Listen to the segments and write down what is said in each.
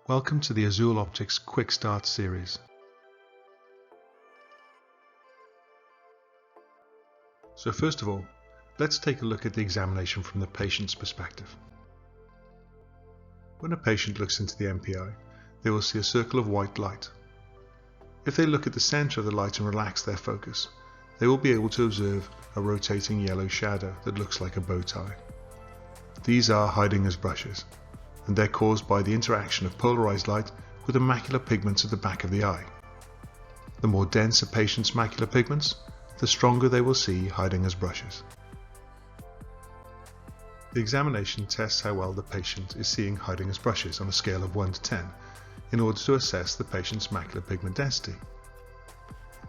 Welcome to the Azul Optics Quick Start series. So first of all, let's take a look at the examination from the patient's perspective. When a patient looks into the MPI, they will see a circle of white light. If they look at the center of the light and relax their focus, they will be able to observe a rotating yellow shadow that looks like a bow tie. These are Heidinger's brushes, and they're caused by the interaction of polarized light with the macular pigments at the back of the eye. The more dense a patient's macular pigments, the stronger they will see Heidinger's brushes. The examination tests how well the patient is seeing Heidinger's brushes on a scale of 1 to 10 in order to assess the patient's macular pigment density.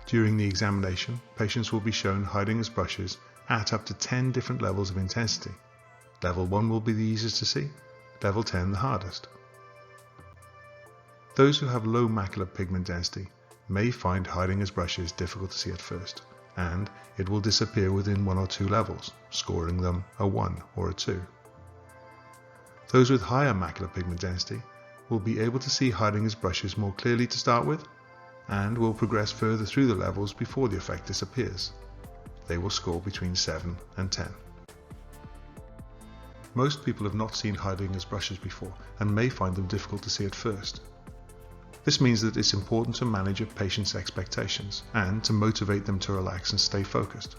During the examination, patients will be shown Heidinger's brushes at up to 10 different levels of intensity. Level 1 will be the easiest to see, level 10 the hardest. Those who have low macular pigment density may find Heidinger's brushes difficult to see at first, and it will disappear within 1 or 2 levels, scoring them a 1 or a 2. Those with higher macular pigment density will be able to see Heidinger's brushes more clearly to start with, and will progress further through the levels before the effect disappears. They will score between 7 and 10. Most people have not seen Heidinger's brushes before and may find them difficult to see at first. This means that it's important to manage a patient's expectations and to motivate them to relax and stay focused.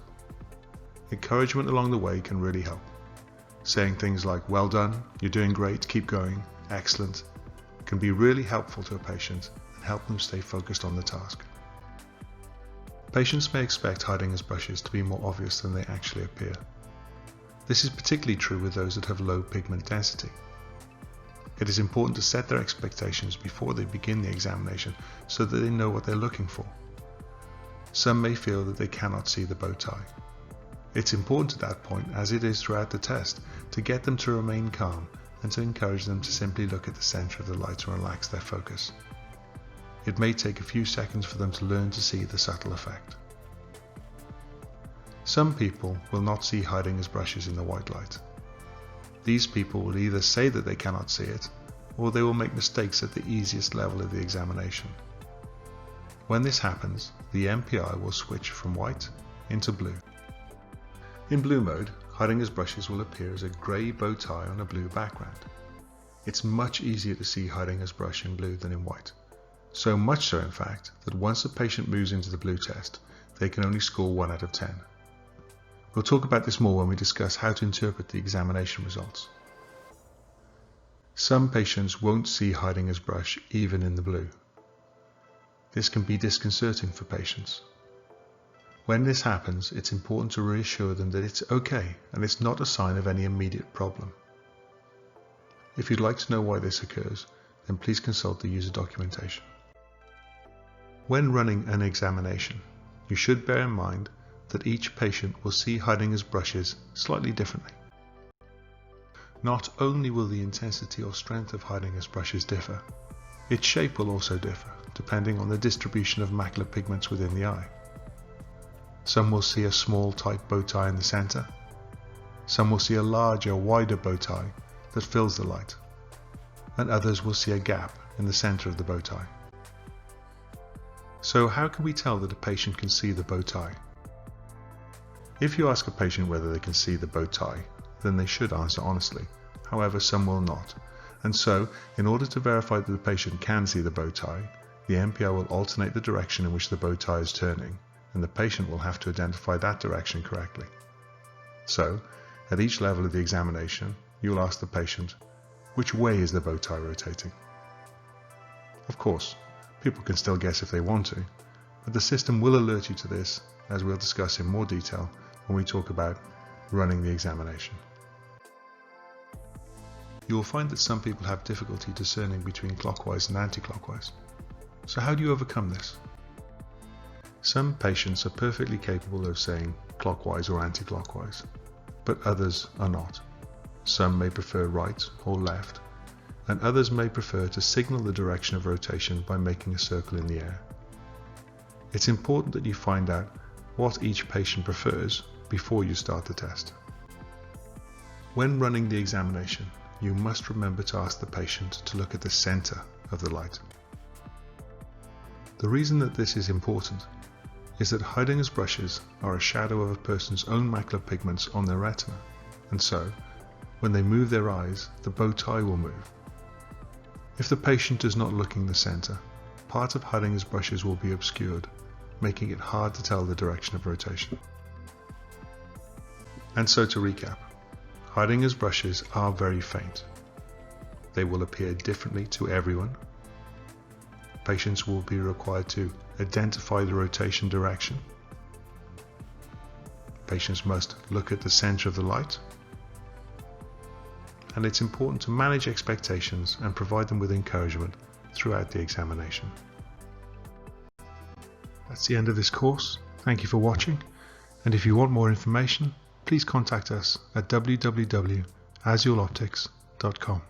Encouragement along the way can really help. Saying things like, "Well done, you're doing great, keep going, excellent," can be really helpful to a patient and help them stay focused on the task. Patients may expect Heidinger's brushes to be more obvious than they actually appear. This is particularly true with those that have low pigment density. It is important to set their expectations before they begin the examination so that they know what they're looking for. Some may feel that they cannot see the bow tie. It's important at that point, as it is throughout the test, to get them to remain calm and to encourage them to simply look at the center of the light and relax their focus. It may take a few seconds for them to learn to see the subtle effect. Some people will not see Heidinger's brushes in the white light. These people will either say that they cannot see it, or they will make mistakes at the easiest level of the examination. When this happens, the MPI will switch from white into blue. In blue mode, Heidinger's brushes will appear as a grey bow tie on a blue background. It's much easier to see Heidinger's brush in blue than in white. So much so, in fact, that once a patient moves into the blue test, they can only score 1 out of 10. We'll talk about this more when we discuss how to interpret the examination results. Some patients won't see Heidinger's brush even in the blue. This can be disconcerting for patients. When this happens, it's important to reassure them that it's okay and it's not a sign of any immediate problem. If you'd like to know why this occurs, then please consult the user documentation. When running an examination, you should bear in mind that each patient will see Heidinger's brushes slightly differently. Not only will the intensity or strength of Heidinger's brushes differ, its shape will also differ depending on the distribution of macular pigments within the eye. Some will see a small tight bow tie in the center. Some will see a larger, wider bow tie that fills the light, and others will see a gap in the center of the bow tie. So how can we tell that a patient can see the bow tie? If you ask a patient whether they can see the bow tie, then they should answer honestly. However, some will not. And so, in order to verify that the patient can see the bow tie, the MPI will alternate the direction in which the bow tie is turning, and the patient will have to identify that direction correctly. So, at each level of the examination, you will ask the patient, which way is the bow tie rotating? Of course, people can still guess if they want to, but the system will alert you to this, as we'll discuss in more detail when we talk about running the examination. You will find that some people have difficulty discerning between clockwise and anti-clockwise. So how do you overcome this? Some patients are perfectly capable of saying clockwise or anti-clockwise, but others are not. Some may prefer right or left, and others may prefer to signal the direction of rotation by making a circle in the air. It's important that you find out what each patient prefers before you start the test. When running the examination, you must remember to ask the patient to look at the center of the light. The reason that this is important is that Heidinger's brushes are a shadow of a person's own macular pigments on their retina, and so, when they move their eyes, the bow tie will move. If the patient is not looking in the center, part of Heidinger's brushes will be obscured, making it hard to tell the direction of rotation. And so to recap, Heidinger's brushes are very faint. They will appear differently to everyone. Patients will be required to identify the rotation direction. Patients must look at the center of the light. And it's important to manage expectations and provide them with encouragement throughout the examination. That's the end of this course. Thank you for watching, and if you want more information, please contact us at www.azuleoptics.com.